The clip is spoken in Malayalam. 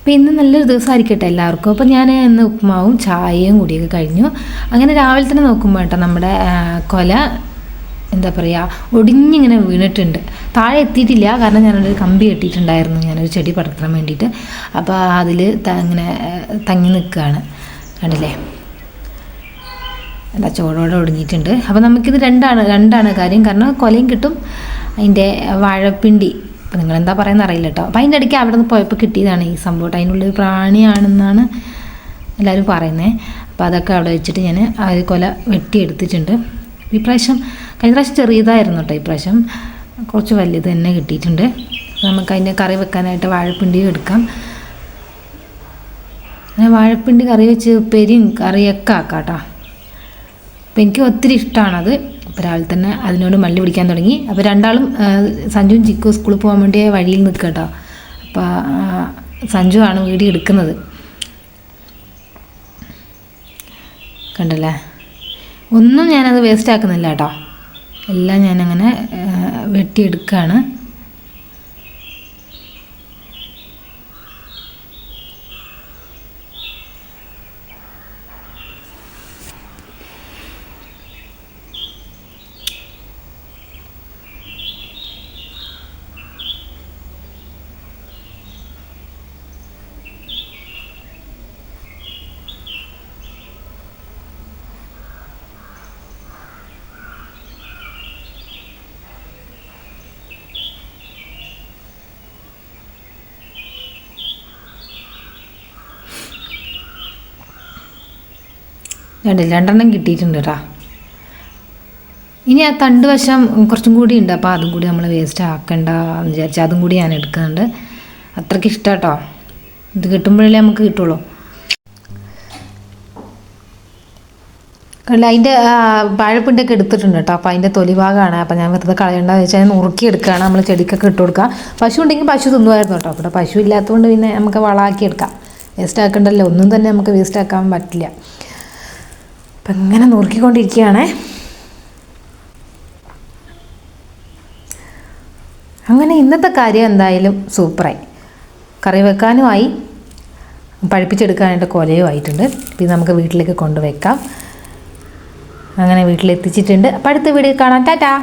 അപ്പോൾ ഇന്ന് നല്ലൊരു ദിവസമായിരിക്കട്ടെ എല്ലാവർക്കും. അപ്പോൾ ഞാൻ ഇന്ന് ഉപ്പുമാവും ചായയും കൂടിയൊക്കെ കഴിഞ്ഞു. അങ്ങനെ രാവിലെ തന്നെ നോക്കുമ്പോൾ കേട്ടോ നമ്മുടെ കൊല എന്താ പറയുക ഒടിഞ്ഞിങ്ങനെ വീണിട്ടുണ്ട്. താഴെ എത്തിയിട്ടില്ല, കാരണം ഞാനൊരു കമ്പി കെട്ടിയിട്ടുണ്ടായിരുന്നു ഞാനൊരു ചെടി പടർത്താൻ വേണ്ടിയിട്ട്. അപ്പോൾ അതിൽ ഇങ്ങനെ തങ്ങി നിൽക്കുകയാണ്, കണ്ടില്ലേ, എന്താ ചോടോടെ ഒടിഞ്ഞിട്ടുണ്ട്. അപ്പോൾ നമുക്കിത് രണ്ടാണ് കാര്യം, കാരണം കൊലയും കിട്ടും, അതിൻ്റെ വാഴപ്പിണ്ടി അപ്പോൾ നിങ്ങളെന്താ പറയുന്നത് അറിയില്ല കേട്ടോ. അപ്പോൾ അതിൻ്റെ ഇടയ്ക്ക് അവിടെ നിന്ന് പോയപ്പോൾ കിട്ടിയതാണ് ഈ സംഭവം. അതിനുള്ളിൽ പ്രാണിയാണെന്നാണ് എല്ലാവരും പറയുന്നത്. അപ്പോൾ അതൊക്കെ അവിടെ വെച്ചിട്ട് ഞാൻ ആ കൊല വെട്ടിയെടുത്തിട്ടുണ്ട്. ഇപ്രാവശ്യം കഴിഞ്ഞ പ്രാവശ്യം ചെറിയതായിരുന്നു കേട്ടോ, ഇപ്രാവശ്യം കുറച്ച് വലുത് തന്നെ കിട്ടിയിട്ടുണ്ട്. നമുക്ക് അതിൻ്റെ കറി വെക്കാനായിട്ട് വാഴപ്പിണ്ടിയും എടുക്കാം. അങ്ങനെ വാഴപ്പിണ്ടി കറി വെച്ച് ഉപ്പേരിയും കറിയൊക്കെ ആക്കാം കേട്ടോ. അപ്പോൾ എനിക്ക് ഒത്തിരി ഇഷ്ടമാണത്. അപ്പോൾ രാവിലെ തന്നെ അതിനോട് മല്ലി പിടിക്കാൻ തുടങ്ങി. അപ്പോൾ രണ്ടാളും സഞ്ജുവും ചിക്കും സ്കൂളിൽ പോകാൻ വേണ്ടി വഴിയിൽ നിൽക്കുക കേട്ടോ. അപ്പോൾ സഞ്ജു ആണ് വീഡിയോ എടുക്കുന്നത്, കണ്ടല്ലേ. ഒന്നും ഞാനത് വേസ്റ്റ് ആക്കുന്നില്ല കേട്ടോ, എല്ലാം ഞാനങ്ങനെ വെട്ടിയെടുക്കുകയാണ്. രണ്ടെണ്ണം കിട്ടിയിട്ടുണ്ട് കേട്ടോ. ഇനി ആ തണ്ട് വശം കുറച്ചും കൂടി ഉണ്ട്, അപ്പോൾ അതും കൂടി നമ്മൾ വേസ്റ്റ് ആക്കണ്ട എന്ന് വിചാരിച്ച് അതും കൂടി ഞാൻ എടുക്കുന്നുണ്ട്. അത്രയ്ക്ക് ഇഷ്ടം കേട്ടോ, ഇത് കിട്ടുമ്പോഴല്ലേ നമുക്ക് കിട്ടുള്ളൂ. കണ്ടില്ല, അതിൻ്റെ വാഴപ്പിണ്ടൊക്കെ എടുത്തിട്ടുണ്ട് കേട്ടോ. അപ്പോൾ അതിൻ്റെ തൊലി ഭാഗമാണ്. അപ്പോൾ ഞാൻ വെറുതെ കളയണ്ടെന്ന് വെച്ചാൽ നുറുക്കി എടുക്കുകയാണ്. നമ്മൾ ചെടിക്കൊക്കെ ഇട്ട് കൊടുക്കുക. പശു ഉണ്ടെങ്കിൽ പശു തിന്നുമായിരുന്നു കേട്ടോ. അപ്പോൾ പശു ഇല്ലാത്തതുകൊണ്ട് പിന്നെ നമുക്ക് വളമാക്കി എടുക്കാം, വേസ്റ്റ് ആക്കണ്ടല്ലോ. ഒന്നും തന്നെ നമുക്ക് വേസ്റ്റ് ആക്കാൻ പറ്റില്ല. അപ്പം ഇങ്ങനെ നുറുക്കിക്കൊണ്ടിരിക്കുകയാണേ. അങ്ങനെ ഇന്നത്തെ കാര്യം എന്തായാലും സൂപ്പറായി. കറി വെക്കാനുമായി, പഴുപ്പിച്ചെടുക്കാനായിട്ട് കൊലയും ആയിട്ടുണ്ട്. പിന്നെ നമുക്ക് വീട്ടിലേക്ക് കൊണ്ടുവയ്ക്കാം. അങ്ങനെ വീട്ടിലെത്തിച്ചിട്ടുണ്ട്. അപ്പോൾ അടുത്ത വീഡിയോ കാണാം. ടാറ്റാ.